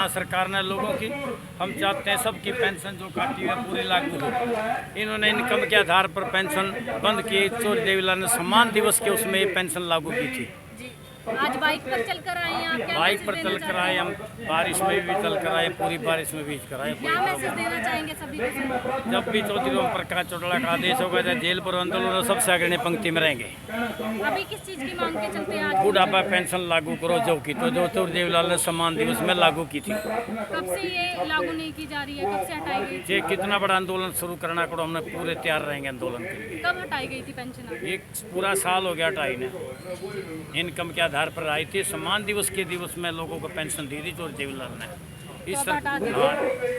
घोटाला सरकार ने लोगों की। हम चाहते हैं सबकी पेंशन जो काटी हुई है पूरी लागू हो। इन्होंने इनकम के आधार पर पेंशन बंद की। चौधरी देवीलाल ने सम्मान दिवस के उसमें ये पेंशन लागू की थी। आज बाइक पर चलकर आए हैं आप, क्या बाइक मैसेज पर देना चल कर चाहेंगे? आए, हम बारिश में भी चल कर आए, पूरी बारिश में भी कर आए। क्या मैसेज देना चाहेंगे सभी को? जब भी चौधरी ओम प्रकाश चौटाला का आदेश होगा चाहे जेल पर आंदोलन हो, सबसे अग्रणी पंक्ति में रहेंगे। अभी किस चीज की मांग के चलते हैं आज? बुढ़ापा पेंशन लागू करो जो की तो जो चौधरी देवीलाल ने सम्मान दिवस में लागू की थी। कब से ये लागू नहीं की जा रही है, कब से हटाई गई थी? ये कितना बड़ा आंदोलन शुरू करना करो, हमने पूरे तैयार रहेंगे आंदोलन के लिए। कब हटाई गई थी पेंशन? एक पूरा साल हो गया हटाई ने। इनकम के आधार पर आई थी। सम्मान दिवस के दिवस में लोगों को पेंशन दी थी चौधरी देवीलाल ने। इस तरह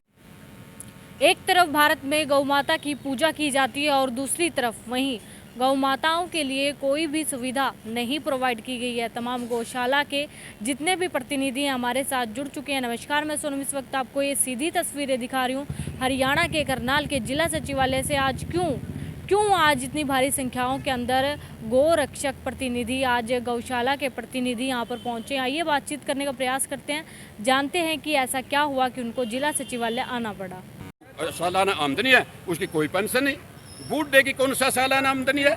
एक तरफ भारत में गौ माता की पूजा की जाती है और दूसरी तरफ वहीं गौ माताओं के लिए कोई भी सुविधा नहीं प्रोवाइड की गई है। तमाम गौशाला के जितने भी प्रतिनिधि हैं हमारे साथ जुड़ चुके हैं। नमस्कार, मैं सोनम। इस वक्त आपको ये सीधी तस्वीरें दिखा रही हूँ हरियाणा के करनाल के जिला सचिवालय से। आज क्यों आज इतनी भारी संख्याओं के अंदर गौ रक्षक प्रतिनिधि, आज गौशाला के प्रतिनिधि यहाँ पर पहुँचे। आइए बातचीत करने का प्रयास करते हैं, जानते हैं कि ऐसा क्या हुआ कि उनको जिला सचिवालय आना पड़ा। सालाना आमदनी है, उसकी कोई पेंशन नहीं। बूढ़े की कौन सा सालाना आमदनी है,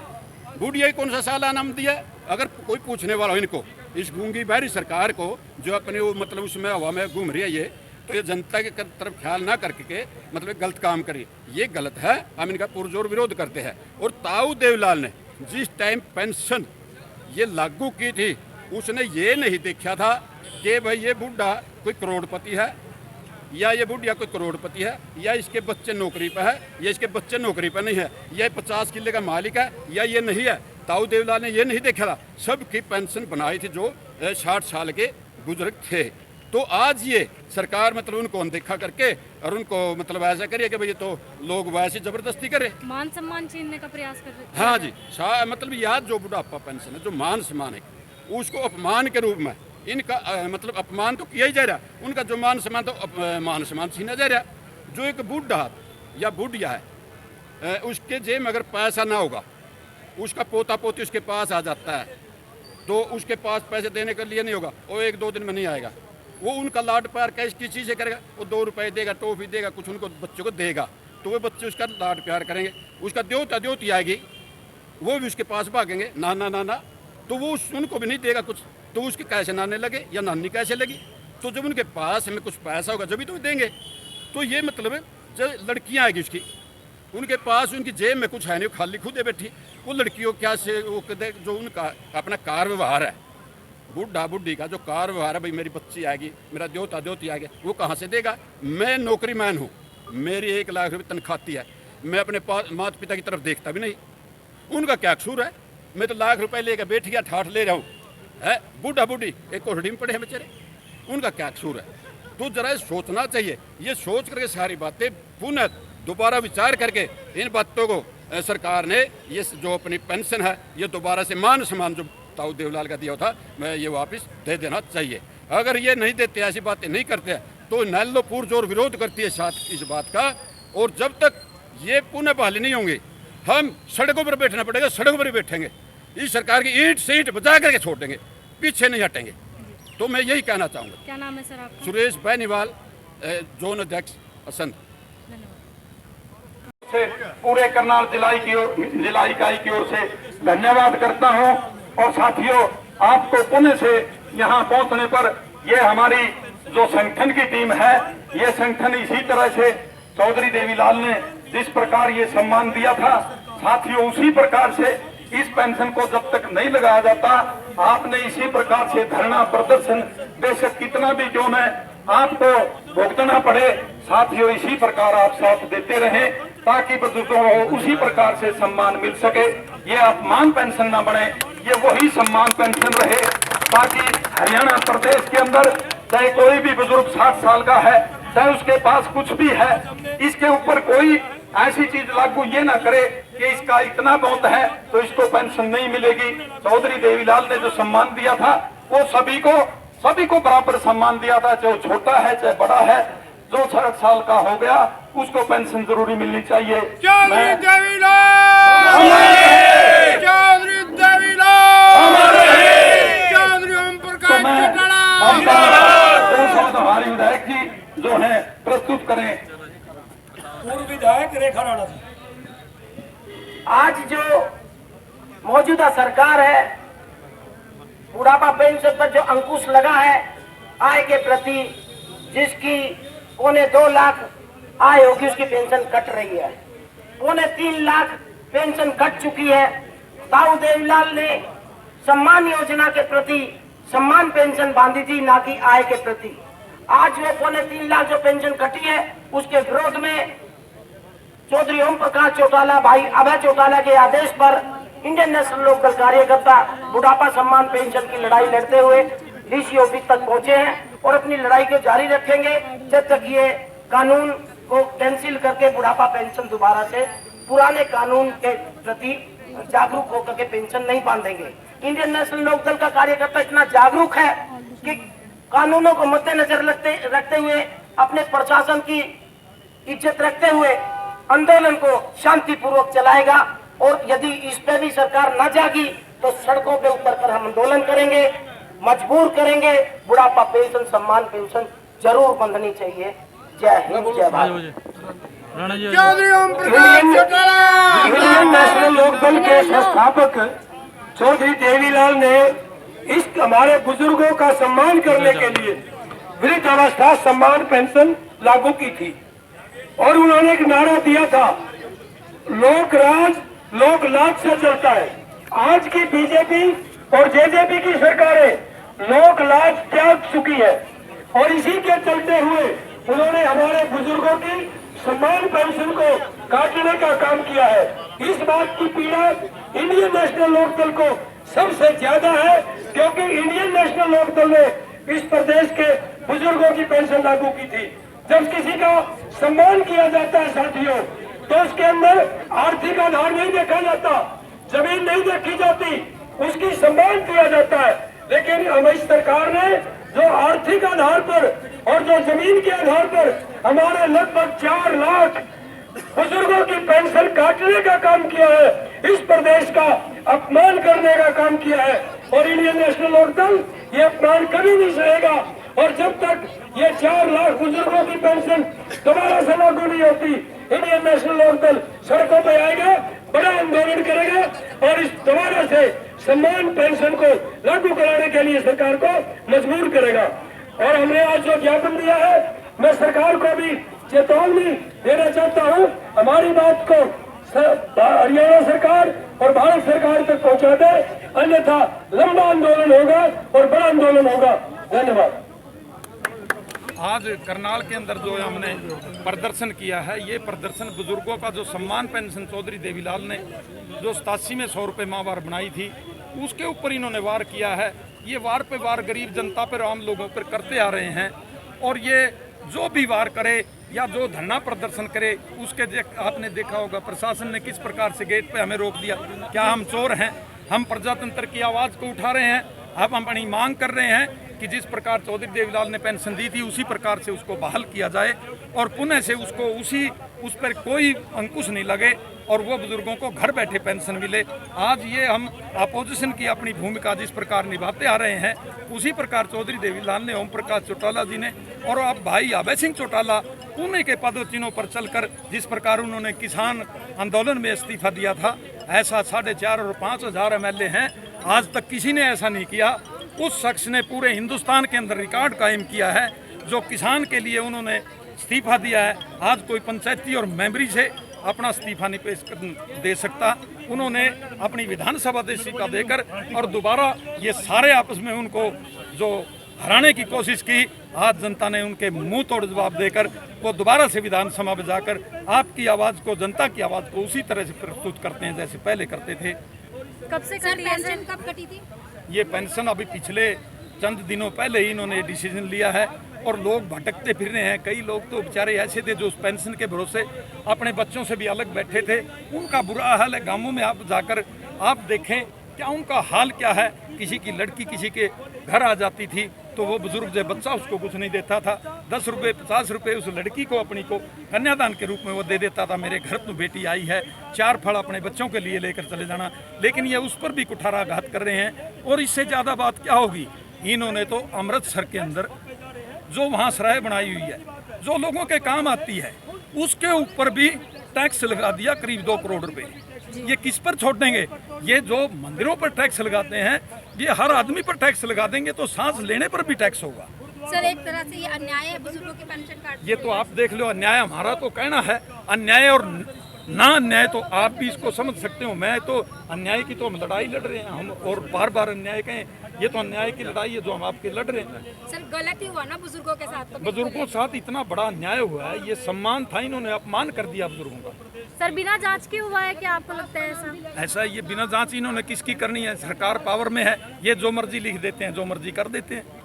बूढ़िया की कौन सा सालाना आमदनी है। अगर कोई पूछने वाला हो इनको, इस गूंगी बहरी सरकार को जो अपने वो मतलब उसमें हवा में घूम रही है ये, तो ये जनता की तरफ ख्याल ना करके मतलब गलत काम करी, ये गलत है। हम इनका पुरजोर विरोध करते हैं। और ताऊ देवीलाल ने जिस टाइम पेंशन ये लागू की थी, उसने ये नहीं देखा था कि भाई ये बूढ़ा कोई करोड़पति है या ये बुढ़िया कोई करोड़पति है या इसके बच्चे नौकरी पर है या इसके बच्चे नौकरी पर नहीं है या 50 किले का मालिक है या ये नहीं है। ताऊ देवीलाल ने ये नहीं देखा था। सबकी पेंशन बनाई थी जो 60 साल के बुजुर्ग थे। तो आज ये सरकार मतलब उनको अनदेखा करके और उनको मतलब ऐसा करिए कि भाई ये तो लोग वैसे जबरदस्ती करे, मान सम्मान छीनने का प्रयास कर रहे हैं। हाँ जी, मतलब याद जो बुढ़ापा पेंशन है, जो मान सम्मान है, उसको अपमान के रूप में इनका मतलब अपमान तो किया ही जा रहा। उनका जो मान सम्मान तो मान सम्मान छीना जा रहा। जो एक बूढ़ा या बुढ़िया है, उसके जेब में अगर पैसा ना होगा, उसका पोता पोती उसके पास आ जाता है, तो उसके पास पैसे देने के लिए नहीं होगा, वो 1-2 दिन में नहीं आएगा। वो उनका लाड प्यार किस चीज़ से करेगा? वो 2 रुपए देगा, टॉफी देगा, कुछ उनको बच्चों को देगा, तो वो बच्चे उसका लाड प्यार करेंगे। उसका द्योती आएगी, वो भी उसके पास भागेंगे, नाना नाना, तो वो उनको भी नहीं देगा कुछ, तो उसके कैसे नाने लगे या नानी कैसे लगी? तो जब उनके पास में कुछ पैसा होगा जब भी तो देंगे। तो ये मतलब जब लड़कियां आएगी उसकी, उनके पास उनकी जेब में कुछ है नहीं, खाली खुदे बैठी, वो लड़कियों क्या से वो जो उनका अपना कार व्यवहार है, बूढ़ा बुढ़ी का जो कार व्यवहार है, भाई मेरी बच्ची आएगी, मेरा द्योती आएगी, वो कहाँ से देगा? मैं नौकरी मैन हूँ, मेरी 1 लाख रुपये तनख्वाहती है, मैं अपने माता पिता की तरफ देखता भी नहीं। उनका क्या कसूर है? मैं तो लाख रुपए लेकर बैठ गया, ठाठ ले रहा हूँ, है बूढ़ा बुढ़ी एक कोठड़ी में पड़े हैं बेचारे, उनका क्या कसूर है? तो जरा सोचना चाहिए। ये सोच करके सारी बातें पुनः दोबारा विचार करके इन बातों को सरकार ने ये जो अपनी पेंशन है ये दोबारा से मान सम्मान जो ताऊ देवीलाल का दिया था, मैं ये वापस दे देना चाहिए। अगर ये नहीं देते, ऐसी बातें नहीं करते तो नैलो पुरजोर विरोध करती है साथ इस बात का। और जब तक ये पुनः बहाली नहीं होंगे, हम सड़कों पर बैठना पड़ेगा, सड़कों पर ही बैठेंगे, इस सरकार की ईंट से ईंट बजा करके छोड़ देंगे, पीछे नहीं हटेंगे। तो मैं यही कहना चाहूँगा। क्या नाम है सर आपका? सुरेश बैनीवाल, जोन अध्यक्ष असंध। से पूरे करनाल जिला इकाई की ओर से धन्यवाद करता हूं। और साथियों, आपको पुणे से यहां पहुंचने पर ये हमारी जो संगठन की टीम है, ये संगठन इसी तरह से चौधरी देवीलाल ने जिस प्रकार ये सम्मान दिया था, साथियों उसी प्रकार से इस पेंशन को जब तक नहीं लगाया जाता, आपने इसी प्रकार से धरना प्रदर्शन बेशक कितना भी क्यों न आपको भुगतना पड़े, साथियों इसी प्रकार आप साथ देते रहें ताकि बुजुर्गों को उसी प्रकार से सम्मान मिल सके। ये अपमान पेंशन ना बने, ये वही सम्मान पेंशन रहे, ताकि हरियाणा प्रदेश के अंदर चाहे कोई भी बुजुर्ग 60 साल का है, चाहे उसके पास कुछ भी है, इसके ऊपर कोई ऐसी चीज लागू ये ना करे कि इसका इतना बहुत है तो इसको पेंशन नहीं मिलेगी। चौधरी देवीलाल ने जो सम्मान दिया था वो सभी को बराबर सम्मान दिया था, चाहे छोटा है चाहे बड़ा है। जो 60 साल का हो गया उसको पेंशन जरूरी मिलनी चाहिए। चौधरी देवीलाल, चौधरी देवीलाल, चौधरी ओम प्रकाश चौटाला। हमारे विधायक जी जो हैं प्रस्तुत करें। पूर्व विधायक रेखा राणा जी। आज जो मौजूदा सरकार है, बुढ़ापा पेंशन पर जो अंकुश लगा है आय के प्रति, जिसकी 2.25 लाख आय होगी उसकी पेंशन कट रही है, 3.25 लाख पेंशन कट चुकी है। ताऊ देवीलाल ने सम्मान योजना के प्रति सम्मान पेंशन बांधी थी, ना कि आय के प्रति। आज वो 3.25 लाख जो पेंशन कटी है उसके विरोध में चौधरी ओम प्रकाश चौटाला, भाई अभय चौटाला के आदेश पर इंडियन नेशनल लोक दल कार्यकर्ता बुढ़ापा सम्मान पेंशन की लड़ाई लड़ते हुए डीसी ऑफिस तक पहुंचे हैं और अपनी लड़ाई को जारी रखेंगे जब तक ये कानून को कैंसिल करके बुढ़ापा पेंशन दोबारा से पुराने कानून के प्रति जागरूक होकर के पेंशन नहीं बांधेंगे। इंडियन नेशनल लोक दल का कार्यकर्ता इतना जागरूक है कि कानूनों को मद्देनजर रखते हुए अपने प्रशासन की इज्जत रखते हुए आंदोलन को शांतिपूर्वक चलाएगा और यदि इस पे भी सरकार न जागी तो सड़कों पे उतरकर हम आंदोलन करेंगे, मजबूर करेंगे। बुढ़ापा पेंशन सम्मान पेंशन जरूर बंधनी चाहिए। जय हिंद, जय भारत। चौधरी ओम प्रकाश चौटाला। इंडियन नेशनल लोक दल के संस्थापक चौधरी देवीलाल ने इस हमारे बुजुर्गों का सम्मान करने के लिए वृद्धावस्था सम्मान पेंशन लागू की थी और उन्होंने एक नारा दिया था, लोक राज लोक लाज से चलता है। आज की बीजेपी और जेजेपी की सरकारें लोक लाज त्याग चुकी है और इसी के चलते हुए उन्होंने हमारे बुजुर्गों की सम्मान पेंशन को काटने का काम किया है। इस बात की पीड़ा इंडियन नेशनल लोक दल को सबसे ज्यादा है क्योंकि इंडियन नेशनल लोक दल ने इस प्रदेश के बुजुर्गों की पेंशन लागू की थी। जब किसी का सम्मान किया जाता है साथियों, तो उसके अंदर आर्थिक आधार नहीं देखा जाता, जमीन नहीं देखी जाती, उसकी सम्मान किया जाता है। लेकिन हमारी सरकार ने जो आर्थिक आधार पर और जो जमीन के आधार पर हमारे लगभग 4 लाख बुजुर्गों की पेंशन काटने का काम किया है, इस प्रदेश का अपमान करने का काम किया है और इंडियन नेशनल लोक दल ये अपमान कभी नहीं सहेगा। और जब तक ये 4 लाख बुजुर्गों की पेंशन दोबारा से लागू नहीं होती, इंडियन नेशनल लोक दल सड़कों पर आएगा, बड़ा आंदोलन करेगा और इस दोबारा से सम्मान पेंशन को लागू कराने के लिए सरकार को मजबूर करेगा। और हमने आज जो ज्ञापन दिया है, मैं सरकार को भी चेतावनी देना चाहता हूँ, हमारी बात को हरियाणा सरकार और भारत सरकार तक पहुँचा दे, अन्यथा लंबा आंदोलन होगा और बड़ा आंदोलन होगा। धन्यवाद। आज करनाल के अंदर जो हमने प्रदर्शन किया है, ये प्रदर्शन बुजुर्गों का जो सम्मान पेंशन चौधरी देवीलाल ने जो 87 में 100 रुपये माहवार बनाई थी, उसके ऊपर इन्होंने वार किया है। ये वार पे वार गरीब जनता पर, आम लोगों पर करते आ रहे हैं और ये जो भी वार करे या जो धरना प्रदर्शन करे, उसके आपने देखा होगा प्रशासन ने किस प्रकार से गेट पे हमें रोक दिया। क्या हम चोर हैं? हम प्रजातंत्र की आवाज़ को उठा रहे हैं। अब हम अपनी मांग कर रहे हैं कि जिस प्रकार चौधरी देवीलाल ने पेंशन दी थी उसी प्रकार से उसको बहाल किया जाए और पुनः से उसको उस पर कोई अंकुश नहीं लगे और वो बुजुर्गों को घर बैठे पेंशन मिले। आज ये हम अपोजिशन की अपनी भूमिका जिस प्रकार निभाते आ रहे हैं, उसी प्रकार चौधरी देवीलाल ने, ओम प्रकाश चौटाला जी ने और अब भाई अभय सिंह चौटाला पुणे के पद चिन्हों पर चलकर जिस प्रकार उन्होंने किसान आंदोलन में इस्तीफा दिया था, ऐसा 4,500 और 5,000 MLA हैं, आज तक किसी ने ऐसा नहीं किया। उस शख्स ने पूरे हिंदुस्तान के अंदर रिकॉर्ड कायम किया है जो किसान के लिए उन्होंने इस्तीफा दिया है। आज कोई पंचायती और मेंबरी से अपना इस्तीफा नहीं पेश दे सकता। उन्होंने अपनी विधानसभा से इस्तीफा देकर और दोबारा ये सारे आपस में उनको जो हराने की कोशिश की, आज जनता ने उनके मुंह तोड़ जवाब देकर वो दोबारा से विधानसभा में जाकर आपकी आवाज़ को, जनता की आवाज़ को उसी तरह से प्रस्तुत करते हैं जैसे पहले करते थे। कब से सर पेंशन कब कटी थी? ये पेंशन अभी पिछले चंद दिनों पहले ही इन्होंने डिसीजन लिया है और लोग भटकते फिर रहे हैं। कई लोग तो बेचारे ऐसे थे जो उस पेंशन के भरोसे अपने बच्चों से भी अलग बैठे थे। उनका बुरा हाल है। गांवों में आप जाकर आप देखें क्या उनका हाल क्या है। किसी की लड़की किसी के घर आ जाती थी तो वो बुजुर्ग जो बच्चा उसको कुछ नहीं देता था, 10 रुपये 50 रुपये उस लड़की को अपनी को कन्यादान के रूप में वो दे देता था। मेरे घर तो बेटी आई है, 4 फल अपने बच्चों के लिए लेकर चले जाना। लेकिन ये उस पर भी कुठाराघात कर रहे हैं और इससे ज़्यादा बात क्या होगी। इन्होंने तो अमृतसर के अंदर जो वहाँ सराय बनाई हुई है, जो लोगों के काम आती है, उसके ऊपर भी टैक्स लगा दिया करीब 2 करोड़ रुपए। ये किस पर छोड़ेंगे? ये जो मंदिरों पर टैक्स लगाते हैं, ये हर आदमी पर टैक्स लगा देंगे तो सांस लेने पर भी टैक्स होगा। सर, एक तरह से ये अन्याय है बुजुर्गों के पेंशन कार्ड। ये तो आप देख लो, अन्याय हमारा तो कहना है, अन्याय और ना अन्याय तो आप भी इसको समझ सकते हो। मैं तो अन्याय की तो हम लड़ाई लड़ रहे हैं, हम और बार बार अन्याय कहें, ये तो अन्याय की लड़ाई है जो हम आपके लड़ रहे हैं। सर, गलत ही हुआ ना बुजुर्गों के साथ। बुजुर्गों के साथ इतना बड़ा अन्याय हुआ है, ये सम्मान था, इन्होंने अपमान कर दिया बुजुर्गों का। सर, बिना जांच के हुआ है क्या आपको लगता है ऐसा? ऐसा ये बिना जांच इन्होंने किसकी करनी है? सरकार पावर में है, ये जो मर्जी लिख देते हैं, जो मर्जी कर देते हैं।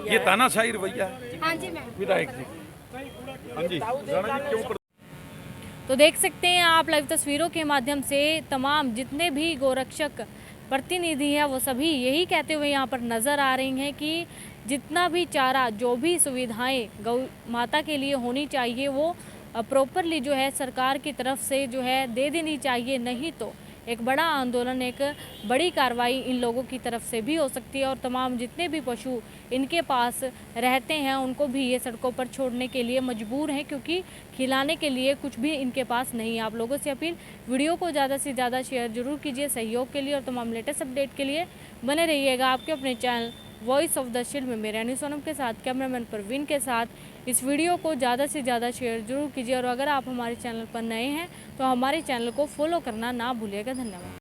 ये तानाशाही रवैया है। हाँ जी मैम। विधायक जी। हाँ जी, राणा जी क्यों? तो देख सकते हैं आप लाइव तस्वीरों के माध्यम से तमाम जितने भी गोरक्षक प्रतिनिधि हैं वो सभी यही कहते हुए यहाँ पर नज़र आ रही हैं कि जितना भी चारा, जो भी सुविधाएं गौ माता के लिए होनी चाहिए वो प्रॉपरली जो है सरकार की तरफ से जो है दे देनी चाहिए, नहीं तो एक बड़ा आंदोलन, एक बड़ी कार्रवाई इन लोगों की तरफ से भी हो सकती है और तमाम जितने भी पशु इनके पास रहते हैं उनको भी ये सड़कों पर छोड़ने के लिए मजबूर हैं, क्योंकि खिलाने के लिए कुछ भी इनके पास नहीं है। आप लोगों से अपील, वीडियो को ज़्यादा से ज़्यादा शेयर जरूर कीजिए सहयोग के लिए और तमाम लेटेस्ट अपडेट के लिए बने रहिएगा आपके अपने channel voice of the shield में। मेरे यानी सोनम के साथ, कैमरामैन परवीन के साथ। इस वीडियो को ज़्यादा से ज़्यादा शेयर जरूर कीजिए और अगर आप हमारे चैनल पर नए हैं तो हमारे चैनल को फॉलो करना ना भूलिएगा। धन्यवाद।